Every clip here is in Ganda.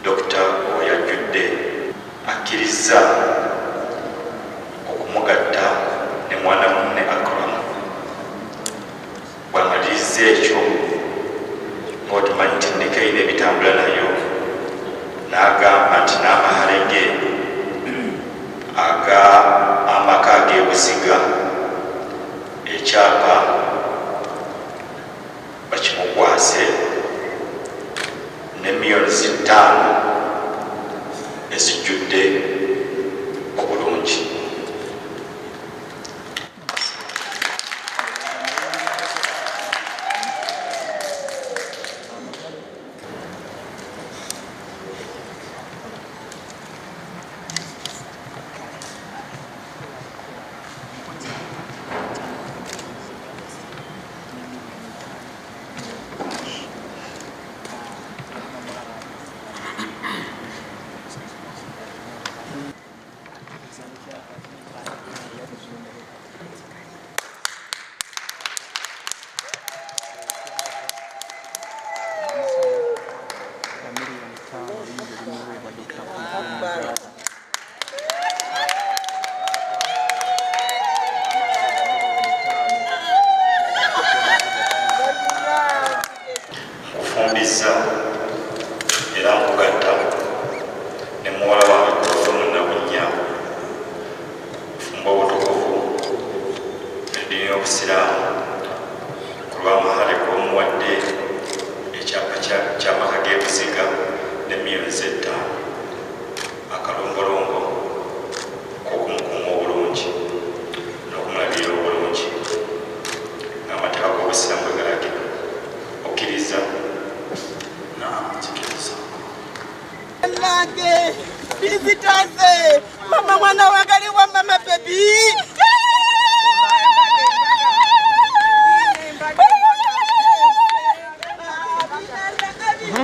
Dr. Oyajudde akkiriza okumugatta ne mwana munne Akram. Bw'amaliriza ekyo ng'otumanyi nti nekeyina ebitambula nayo n'agamba nti n'amahale ge amaka ag'ebuziga ekyapa bakimukwase ne miliyoni 5 ezijjudde obulungi. Kufumbiza era nkugatta ne muwala wange Kuluthum Nabunnya fumba obutukuvu eddiini y'Obusiraamu ku lw'amahale g'omuwadde ekyapa ky'amaka g'ebuziga ne miliyoni 5 akalongolongo k'okumukuuma obulungi n'okumulabirira obulungi ng'amateeka g'Obusiraamu bwe galagira. Okkiriza? Nange bizitaze mama mwana wagali wa mama baby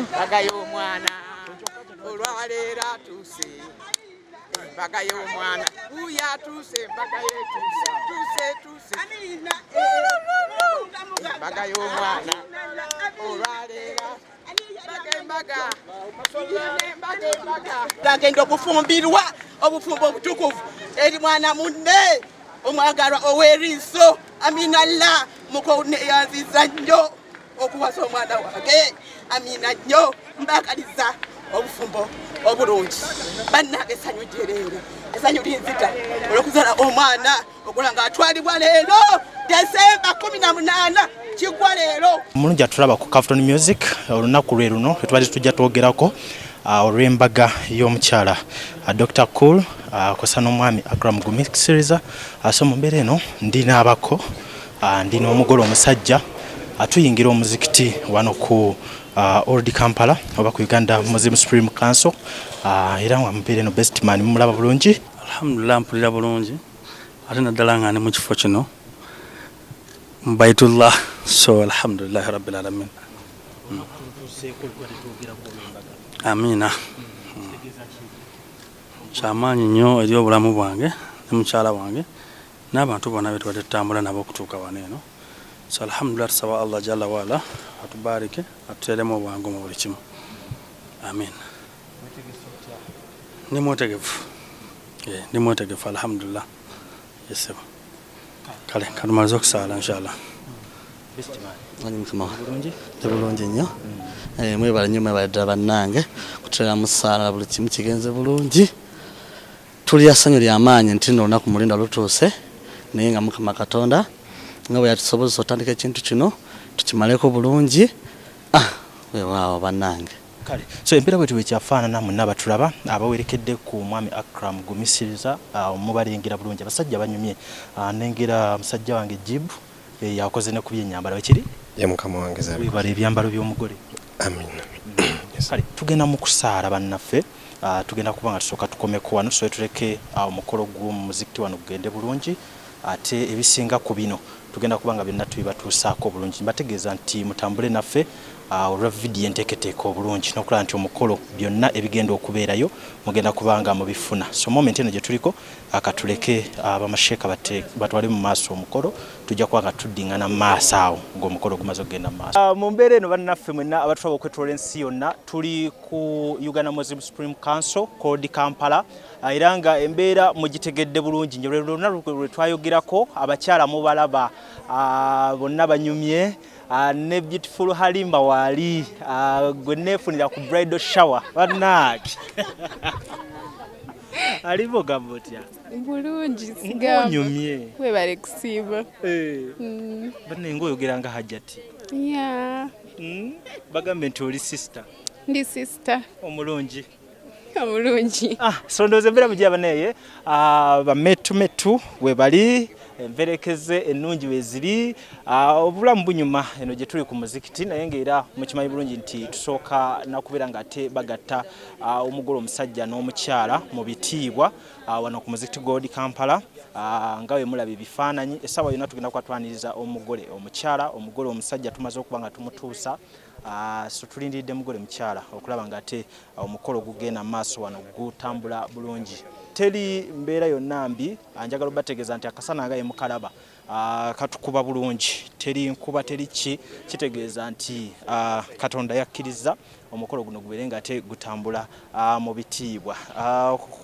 Mbaga y'omwana olwaleera tuse Mbaga y'omwana uya tuse Mbaga y'etuse tuse Mbaga y'omwana olwaleera Mbaga agenda okufumbirwa obufumbo obutukuvu eri mwana munne omwagalwa ow'eriiso aminalla mukoneyanziza nnyo okuwasa omwana wange amina nnyo mbagaliza obufumbo obulungi bannange essanyu gyereero essanyu linzita olw'okuzala omwana ogula ng'atwalibwa leero Desemba 18 kigwa leero. Mulungi atulaba ku Kuluthum Music olunaku lwe luno twali tujja twogerako olw'embaga y'omukyala Dr. Cool kosa n'omwami Akram gumisiriza so mu mbeera eno ndina abako ndina omugole omusajja atuyingira omuzikiti wano ku Old Kampala oba ku Uganda Muslim Supreme Council era mu mbeera eno best man mulaba bulungi. Alhamdulillah mpulira bulungi ate naddala nga ne mu kifo kino Baitullah, so alhamdulillah rabbil alamin. Amina. Kyamaanyi nnyo eri obulamu bwange ne mukyala wange n'abantu bonna be tubadde tutambula nabo okutuuka wano eno. So alhamdulillah tusaba Allah jalla waala atubarike atuteremu obwangu mu buli kimu. Amin. Ni mwetegefu alhamdulillah. Yes. Kale katumaliza okusala inshallah. Bulungi nnyo mwebale nnyo mwebale ddala bannange kutera musala buli kimu kigenze bulungi tuli asanyu ly'amaanyi nti n'olunaku mulinda lutuuse naye nga Mukama Katonda nga bwe yatusobozesa otandika ekintu kino tukimaleko bulungi weewaawo bannange. Kale so empira bwe tuwekyafaanana mwenna batulaba abawerekedde ku mwami Akram gumisiriza mubalengera bulungi abasajja banyumye nengera musajja wange Jibu yakoze ne kubye enyambala wekiri ya Mukama wange zabi bale ebyambalo by'omugole. Amina. Kale tugenda mu kusaala bannaffe tugenda kuba nga tusooka tukomeko wano so tuleke omukolo gw'omuzikiti wano gugende bulungi ate ebisinga ku bino tugenda kuba nga byonna tubibatuusaako bulungi. Mbategeeza nti mutambule naffe olwa vidiyo enteeketeeka obulungi n'okulaba nti omukolo byonna ebigenda okubeerayo mugenda kubanga mubifuna. So moment eno gye tuliko akatuleke bamasheeka batwale mu maaso omukolo, tujja kuba nga tuddingana mu maaso awo ng'omukolo gumaze okugenda mu maaso. Mu mbeera eno bannaffe mwenna abatulaba okwetoola ensi yonna tuli ku Uganda Muslim Supreme Council called Kampala, era nga embeera mugitegedde bulungi nnyo. Lwe twayogerako abakyala mubalaba bonna banyumye ne beautiful Halimba wali gwe neefunira ku bridal shower bannange alivo gambotya bulungi sigamba nyumye webale kusiiba banne ngoyogera nga Hajjati bagambe nti oli sister. Ndi sister omulungi so ndoze mbera mugiya baneye bametu webali emperekeze ennungi weziri obulamu bunyuma eno gye tuli ku muzikiti naye ng'era mukimanyi bulungi nti tusooka nakubeera nga ate bagatta omugole omusajja n'omukyala mu bitiibwa wano ku muzikiti Gold Kampala nga we mulaba ebifaananyi essaawa yonna tugenda kwatwaniriza omugole omukyala omugole omusajja tumaze okuba nga tumutuusa so tulindiridde mugole mukyala okulaba nga ate omukolo gugenda maaso wano gutambula bulungi. Teri mbeera yonna mbi, njagala obategeeza nti akasana nga ye mukalaba katukuba bulungi, teri nkuba teri kitegeeza nti Katonda yakkiriza omukolo guno gubeere nga ate gutambula mu bitiibwa.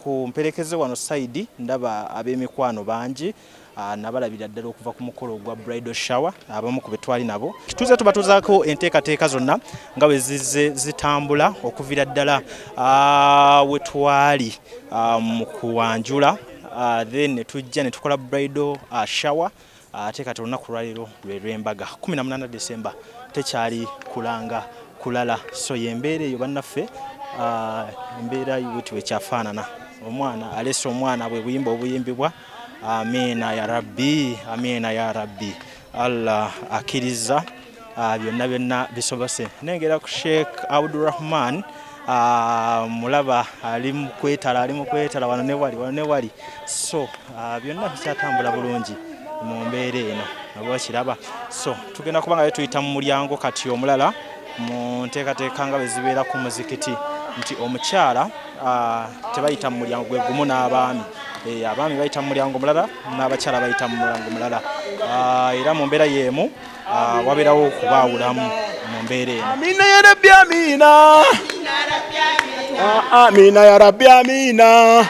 Ku mperekeze wano side ndaba ab'emikwano bangi nabalabira ddala okuva ku mukolo gwa bridal shower abamu ku betwali nabo. Tuze tubatuzaako enteekateeka zonna nga bwe zizze zitambula okuvira ddala we twali mu kuwanjula then ne tujja ne tukola bridal shower ate kati olunaku lwaleero lw'embaga 18 December tekyali kulanga kulala. So yembeera eyo bannaffe embeera yuti wekyafaanana omwana alese omwana bwe buyimba obuyimbibwa amina ya rabbi amina ya rabbi Allah akiriza byonna bisobose. Nengera ku Sheikh Abdurrahman mulaba ali mu kwetala wano ne wali so byonna bikyatambula bulungi mu mbeera eno nabo kiraba. So tugenda kuba nga tuyita mu mulyango kati omulala mu nteekateeka nga bwe zibeera ku muzikiti nti omukyala tebayita mu mulyango gwe gumu n'abaami abaami bayita mu mulyango mulala n'abakyala bayita mu mulyango mulala era mu mbeera y'emu wabeerawo okubaawulamu mu mbeera eno. Amina ya rabbi amina amina ya rabbi amina.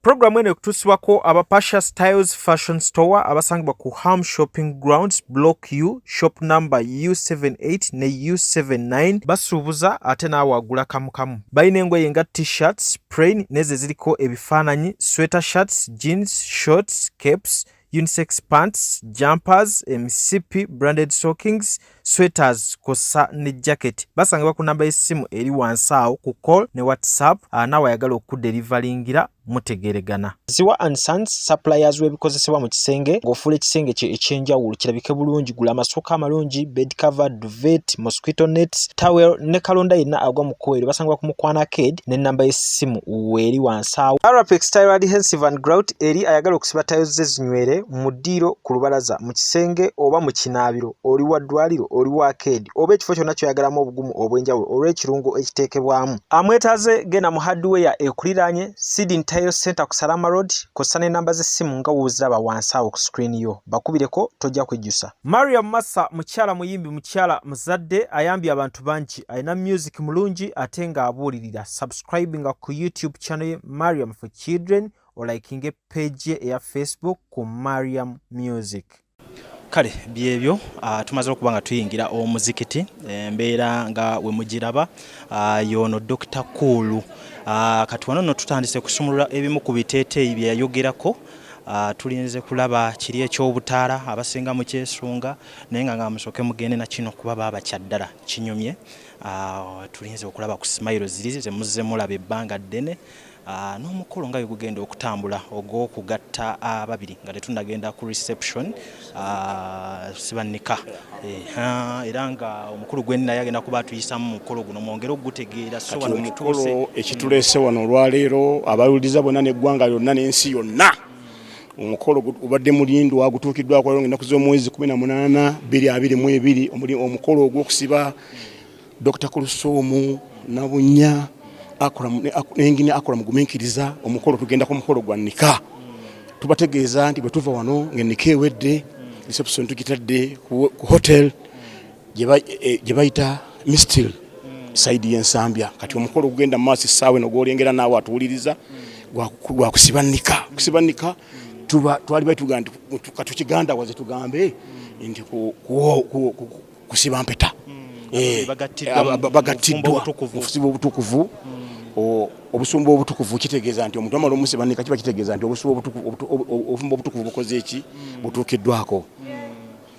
Programu eno ekutuusibwako aba Pasha Styles Fashion Store abasangibwa ku Ham Shopping Grounds Block U shop number U78 ne U79 basuubuza ate naawe agula kamu. Balina engoye nga t-shirts, plain nezo ziriko ebifaananyi, sweater shirts, jeans, shorts, capes, unisex pants, jumpers, MCP, branded stockings, sweaters kosa ne jacket. Basangibwa ku namba y'essimu eri wansi awo ku call ne WhatsApp naawe ayagala okuderivalingira mutegeregana. Ziwa and Sons suppliers w'ebikozesebwa mu kisenge ng'ofuula ekisenge kye ekyenjawulo kirabike bulungi. Gula amasooka amalungi, bed cover, duvet, mosquito nets, towel ne kalonda yenna agwa mu kkoero. Basangibwa ku Mukwana Arcade ne namba y'essimu weeri wansi awo. Arapex Tile Adhesive and Grout eri ayagala okusiba tiles ze zinywere mu ddiiro ku lubalaza mu kisenge oba mu kinaabiro oli wa ddwaliro oli wa arcade oba ekifo kyonna kyoyagalamu obugumu obw'enjawulo olw'ekirungo ekiteekebwamu. Amwetaaze genda mu hardware ekuliraanye Siding Tile Center ku Salama Road kosa ne namba z'essimu nga wooziraba wansi awo ku screen yo bakubireko tojja kwejjusa. Mariam Massa mukyala muyimbi mukyala muzadde ayambye abantu bangi alina music mulungi ate nga abuulirira. Subscribinga ku YouTube channel ye Mariam for Children olaikinge page ye eya Facebook ku Mariam Music. Kale byebyo tumaze okuba nga tuyingira omuzikiti embeera nga we mugiraba yono Dr. Kulu kati wano tutandise kusumulula ebimu ku biteeteeyi bye yayogerako. Tulinze kulaba kiri eky'obutaala abasinga mu kyesunga naye nga musooke mugende na kino kuba baba kyaddala kinyumye. Tulinze okulaba ku smile ziri ze muzze mulaba ebbanga ddene n'omukolo nga gugenda okutambula ogw'okugatta ababiri nga tetunnagenda ku reception sibanika era nga omukulu gwe naye agenda kuba atuyisamu mu mukolo guno mwongere okugutegeera. So wano ekituleese wano olwaleero abaluliriza bonna n'eggwanga lyonna n'ensi yonna omukolo obadde mulindwa gutuukiddwako leero ng'ennaku z'omwezi 18 2022 omukolo ogw'okusiba Dr. Kuluthum Nabunya engini akola mu gumiikiriza omukolo tugenda ku mukolo gwa nika tubategeeza nti bwe tuva wano ng'enni Kiwedde reception tugitadde ku hotel gye bayita Mistil side y'ensambya kati omukolo ogugenda mu maaso essaawa eno gw'olengera naawe atuwuliriza gwa kusiba nika twali baituga nti katukigandawaze tugambe nti kusiba mpeta Bagatidwa obusiba obutukuvu obusumba obutukuvu kitegeeza nti omuntu amala omusiba nika kiba kitegeeza nti obufumba obutukuvu bukoze eki butuukiddwako.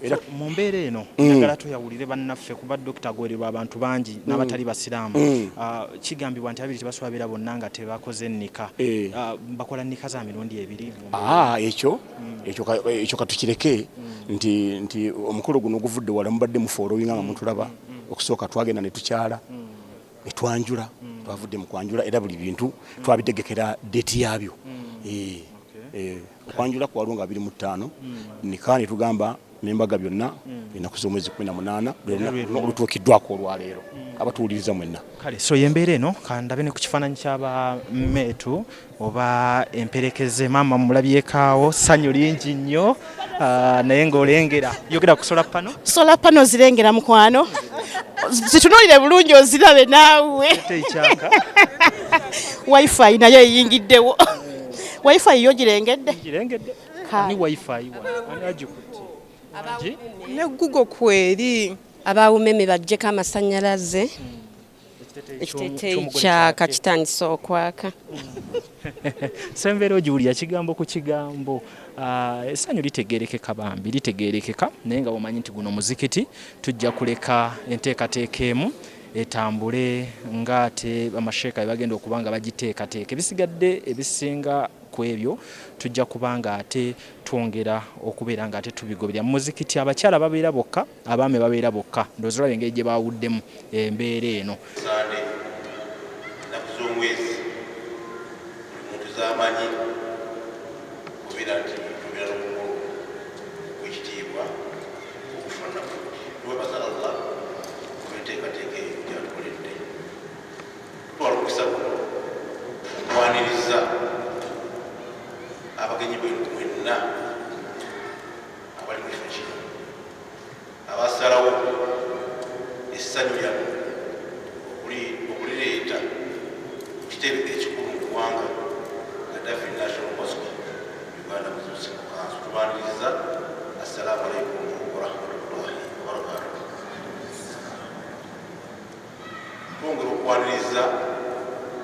Era mu mbeera eno njagala tuyawulire bannaffe kuba Dr. Gwererwa abantu bangi n'abatali basiraamu kigambibwa nti abiri tebaswabira bonna nga tebakoze nnika bakola nnika za mirundi ebiri ekyo katukireke nti omukolo guno oguvudde wala mubadde mufooro winga nga mutulaba okusooka twagenda ne tukyala ne twanjula twavudde mu kwanjula era buli bintu twabitegekera deeti yaabyo okwanjula kwaliwo nga 25 nika ne tugamba n'embaga byonna ennaku z'omwezi 18 olutuukiddwako olwaleero abatuwuliriza mwenna. Kale so yembeera eno kandabe ne ku kifaananyi ky'abameetu oba emperekeze maama mulabyekaawo ssanyu lingi nnyo naye ng'olengera yogera ku solar panel. Solar panel zirengera mukwano zitunuulire bulungi ozirabe naawe wifi nayo eyingiddewo wifi yo girengedde ni wifi ani agikutte ne Google kweri abawumeme bajjeko amasannyalaze ekiteeteeyi kyaka kitandise okwaka. sembeera ogiwulira kigambo ku kigambo essanyu litegeerekeka bambi litegeerekeka naye nga bomanyi nti guno muzikiti tujja kuleka enteekateeka emu etambule ng'ate amasheeka bagenda okuba nga bagiteekateeka ebisigadde ebisinga ku ebyo tujja kubanga ate twongera okubeera nga ate tubigoberera mu muzikiti abakyala babeera bokka abaami babeera bokka ndowooza olaba engeri gye baawuddemu embeera eno ennaku z'omwezi muntu z'amanyi kubeera nti tubeera n'omukolo gw'ekitiibwa okufaanana niwebaza Allah kubiteekateeka eyo gyatukoledde tutwala omukisa guno okwaniriza abagenyi mwenna abali mu kifo kino abasalawo essanyu lyamu okulireeta ku kitebe ekikulu mu ggwanga Gaddafi National Mosque Uganda Muslim Council tubaniriza assalamu alaikum warahmatullahi wabarakatuh. Twongera okwaniriza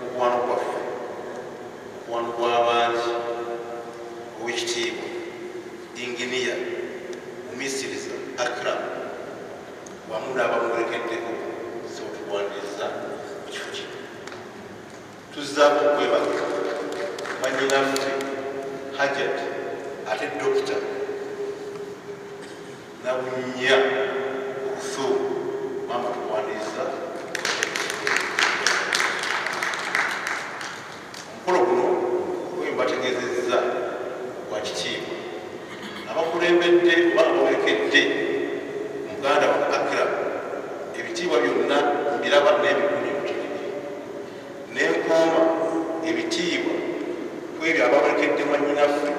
omukwano gwaffe omukwano gw'abangi ow'ekitiibwa inginiya omumisiriza Akram wamu n'abamuwerekeddeko sotugwaniriza mu kifo kino tuzzaako okwebaza bannyinaffe Hajat ate Dokita Nabunya Kuluthum maama tugwaniriza omukolo guno wembategeezezza gwa kitiibwa abakulembedde oba abawerekedde muganda wa Akram ebitiibwa byonna mbiraba n'ebikumi mutiriri n'enkooma ebitiibwa ku ebyo abawerekedde mwannyinaffe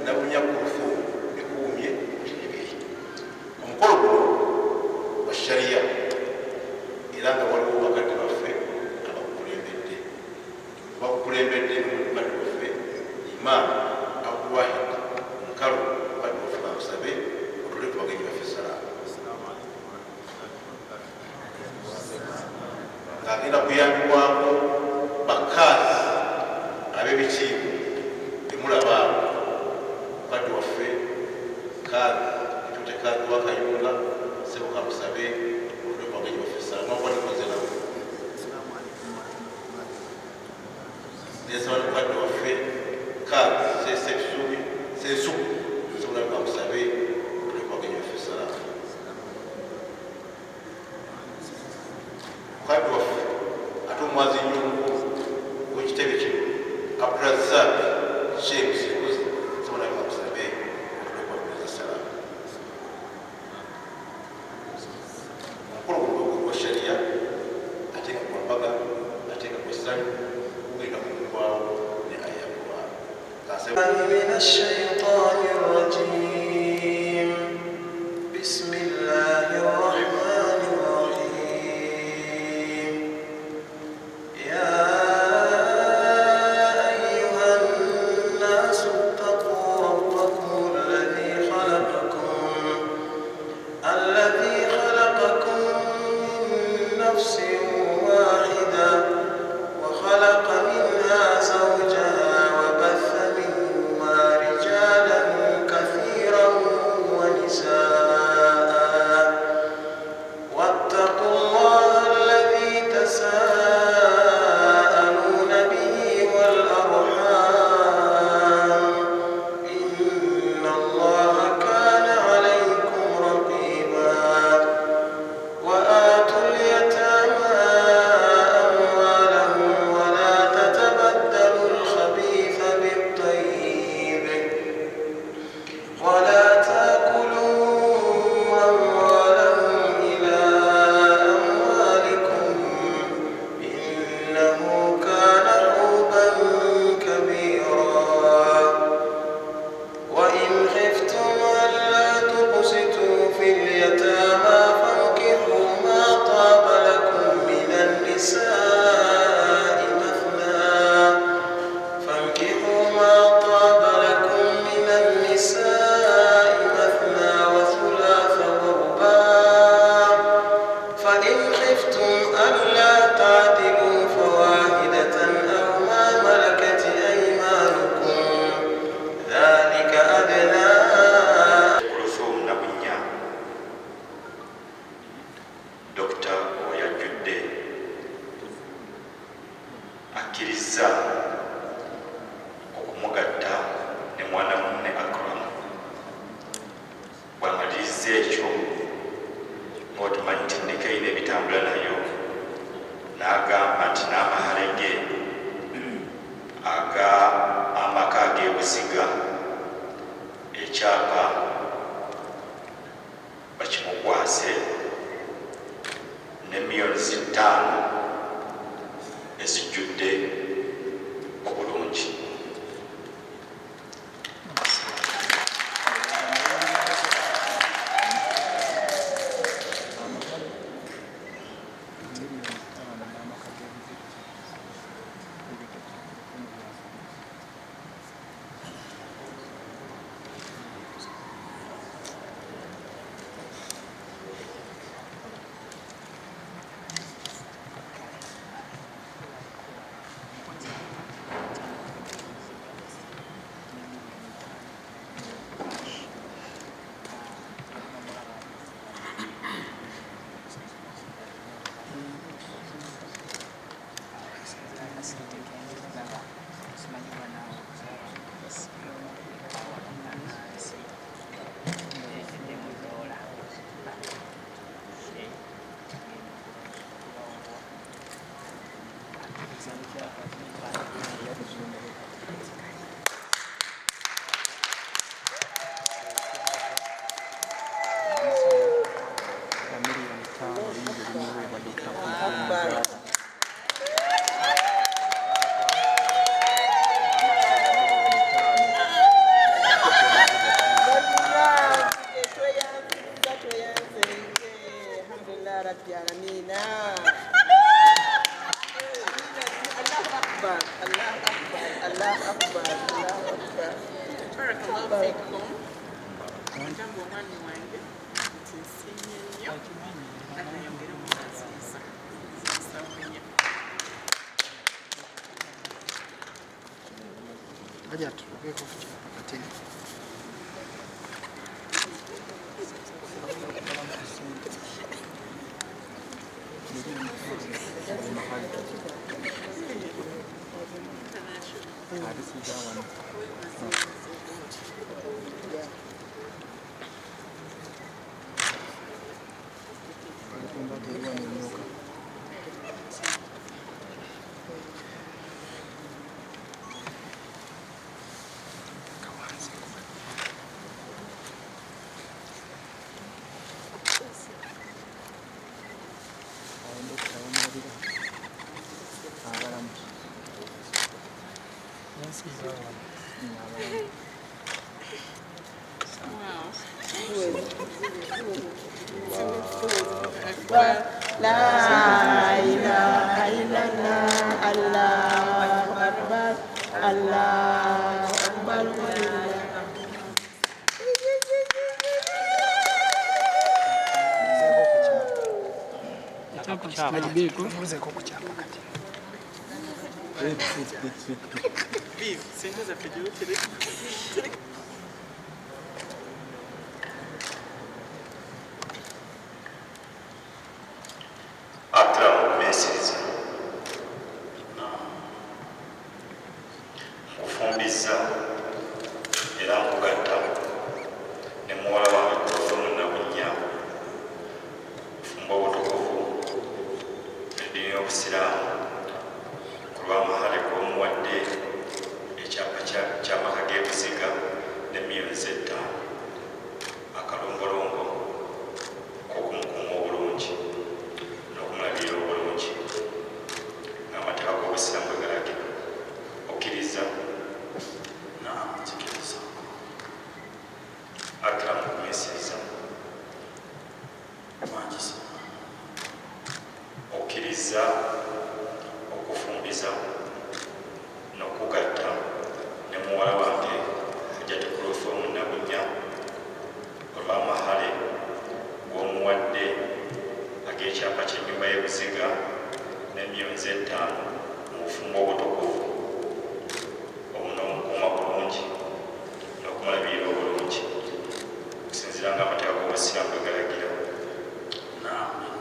Nabunya Kuluthum bikuumye mutiriri. Omukolo guno wa shariya era nga waliwo bakadde baffe abakukulembedde n'omukadde waffe Imam Abdulwahid Nkalo badde waffe bamusabe otule ku bagenyi baffe salaamu ng'agenda kuyambibwako bakaazi ab'ebitiibwa temulaba mukadde waffe kaazi ekyote kaazi wakayunga sebo kamusabe otule ku bagenyi baffe salaamu nakubanikoze nabo nesaba mukadde waffe kaazi sesebisubi sensuku sobulabe kamusabe otule ku bagenyi baffe salaamu mukadde waffe ate omwazi nyungu w'ekitebe kino Abdurazak Sheikh Sikuzi sobulabe kamusabe wenda kukubaawo ne ayagwa من الشيطان الرجيم بسم الله الرحمن الرحيم يا أيها الناس اتقوا ربكم الذي خلقكم من نفس واحدة وخلق منها زوجها وبث منهما رجالا كثيرا ونساء واتقوا الله الذي تساءلون به والأرحام إن الله كان عليكم رقيبا وآتوا اليتامى أموالهم ولا تتبدلوا الخبيث بالطيب ولا تأكلوا أموالهم إلى أموالكم إنه كان حوبا كبيرا وإن خفتم ألا تقسطوا في اليتامى فانكحوا ما طاب لكم من النساء مثنى وثلاث ورباع فإن خفتم ألا تعدلوا فواحدة أو ما ملكت أيمانكم ذلك أدنى. Kuluthum na Bunya Dr. Oyajudde akkiriza okumugatta ne mwana munne Akram. Bw'amaliriza ekyo ng'otumanyi nti nneka erina ebitambula nayo n'agamba nti n'amaharege amaka ag'ebuziga ekyapa bakimukwase ne miliyoni 5 ezijjudde obulungi. La ilaha illallah, Allahu akbar, Allahu akbar. Akram mesiriza kufumbiza era nkugatta ne muwala wange Kuluthum Nabunnya fumba obutukuvu eddiini y'obusiraamu ku lw'amahale g'omuwadde ekyapa ky'amaka g'ebuziga n'emyezi 5 akalongolongo k'okumukuuma obulungi n'okumulabira obulungi ng'amateeka g'obusiraamu bwe galagira okkiriza nzikiriza Akram kumesiriza manjisa okkiriza okufumbiza n'okugatta ne muwala wange Hajjati Kuluthum Nabunnya olw'amahale g'omuwadde ag'ekyapa ky'ennyumba y'ebuziga n'emyezi 5 mu bufumbo obutukuvu n'omukuuma bulungi n'okumulabirira obulungi okusinziira ng'amateeka g'obusiraamu bwe galagira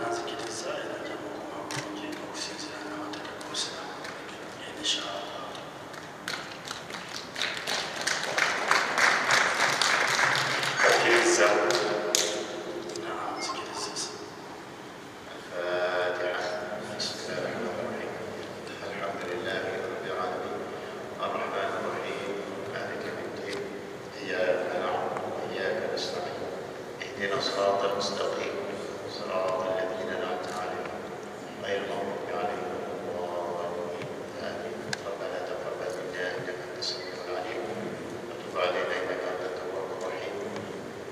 nazikiriza era nja mukuuma bulungi okusinziira ng'amateeka g'obusiraamu inshallah. Okkiriza nzikiriza. اهدنا الصراط المستقيم صراط الذين انعمت عليهم غير المغضوب عليهم ولا الضالين آمين. ربنا تقبل منا انك انت السميع العليم وتب علينا انك انت التواب الرحيم.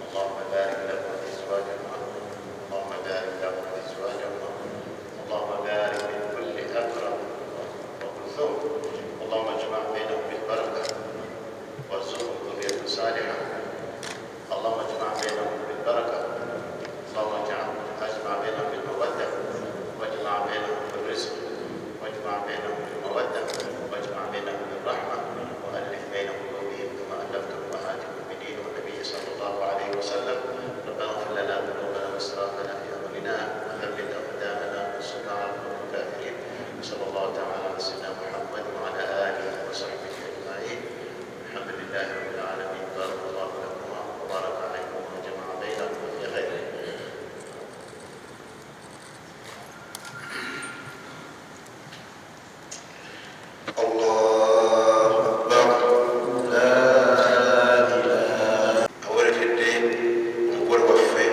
اللهم بارك لنا في ازواجنا اللهم بارك لنا في ازواجنا اللهم بارك في كل اكرم وكلثوم اللهم اجمع بينهم بالبركه وارزقهم ذريه صالحه اللهم اجمع بينهم بالبركه اللهم اجمع بينهم بالموده واجمع بينهم بالرزق واجمع بينهم بالموده واجمع بينهم بالرحمه والف بين قلوبهم كما الفت امهات المؤمنين والنبي صلى الله عليه وسلم. ربنا اغفر لنا ذنوبنا واسرافنا في امرنا وثبت اقدامنا وانصرنا على القوم الكافرين. صلى الله تعالى على سيدنا محمد وعلى اله وصحبه اجمعين. الحمد لله رب العالمين. بارك الله لكما وبارك عليكم وجمع بينكم في خير. Allahu Akbar. La ilaha. Awerekedde omugole waffe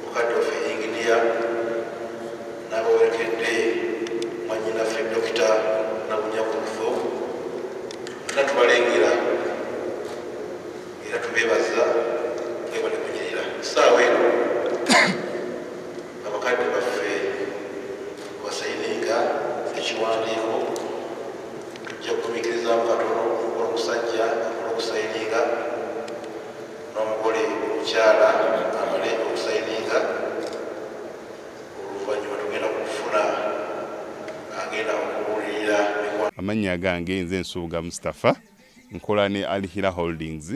mukadde waffe yinginiya n'abawerekedde mwannyinaffe Dokita Nabunnya Kuluthum nga tubalengera era tubeebaza mwebale kunyirira ssaawa eno abakadde baffe basayininga ekiwandiiko tujja kugumiikirizamu katono olw'omusajja olw'okusayininga n'omugole omukyala amale okusayininga oluvannyuma tugenda kufuna agenda okubuulirira amannya gange nze Nsuuga Mustafa nkola ne Alihira Holdings.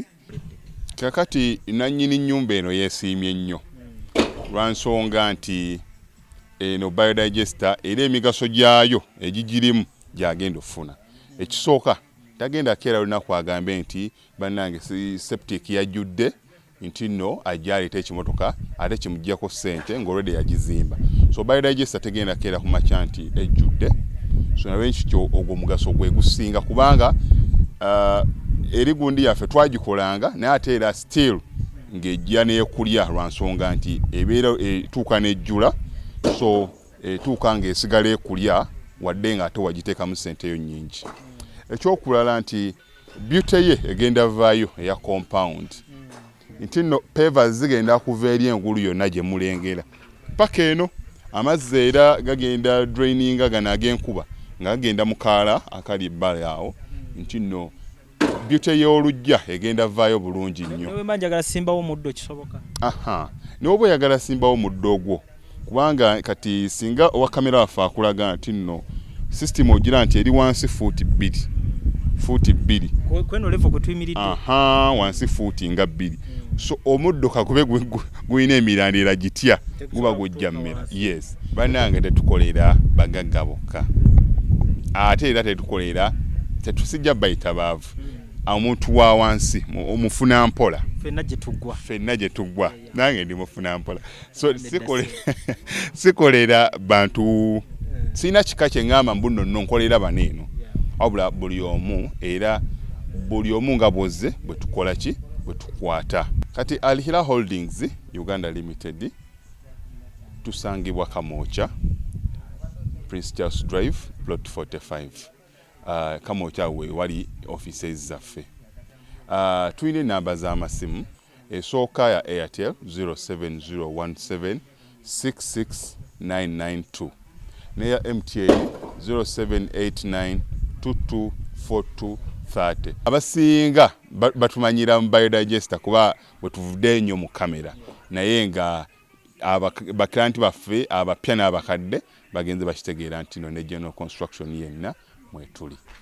Kakati nannyini nnyumba eno yeesiimye nnyo lwa nsonga nti eno biodigester era emigaso gyayo egigirimu gyagenda okufuna. Ekisooka tagenda keera lunaku agambe nti bannange septic yajjudde nti nno ajja aleeta ekimotoka ate kimuggyako ssente ng'olwedde yagizimba. So biodigester tegenda keera ku makya nti ejjudde. So nalwekityo ogwo mugaso gwe gusinga kubanga eri gundi yaffe twagikolanga naye ate era still ng'ejja n'ekulya lwa nsonga nti ebeera etuuka n'ejjula, so etuuka ng'esigala ekulya wadde ng'ate wagiteekamu ssente yo nnyingi. ekyokulala nti beauty ye egenda vaayo eya compound nti no pavers zigenda kuva eri engulu yonna gye mulengera paka eno amazzi era gagenda draininga gano ag'enkuba nga gagenda mu kaala akali ebbala awo nti no beauty y'olujja egenda vaayo bulungi nnyo. Newe manjagala simbawo muddo kisoboka. N'oba oyagala simbawo muddo ogwo kubanga kati singa owa kamera waffe akulaga nti nno system ogira nti eri wansi fuuti 2 kweno level kwe tuyimiridde wansi fuuti nga 2 so omuddo kakube guyina emirandira gitya guba gujja mmera. Yes, bannange tetukolera bagagga bokka ate era tetusijja bayita baavu omuntu wa wansi omufuna mpola ffenna gye tuggwa nange ndi mufuna mpola so sikolera bantu sina kika kye ngamba mbu nno nkolera baneeno wabula buli omu nga bwozze bwe tukola ki bwe tukwata. Kati Alihira Holdings Uganda Limited tusangibwa Kamoocha Prince Charles Drive plot 45 Kamoocha we wali offices zaffe. Tuyina namba z'amasimu esooka ya Airtel 07017669992 neya MTN 0789224230. Abasinga batumanyira mu biodigester kuba bwe tuvudde nnyo mu kamera naye nga baklanti baffe abapya n'abakadde bagenze bakitegeera nti no ne general construction yenna mwetuli.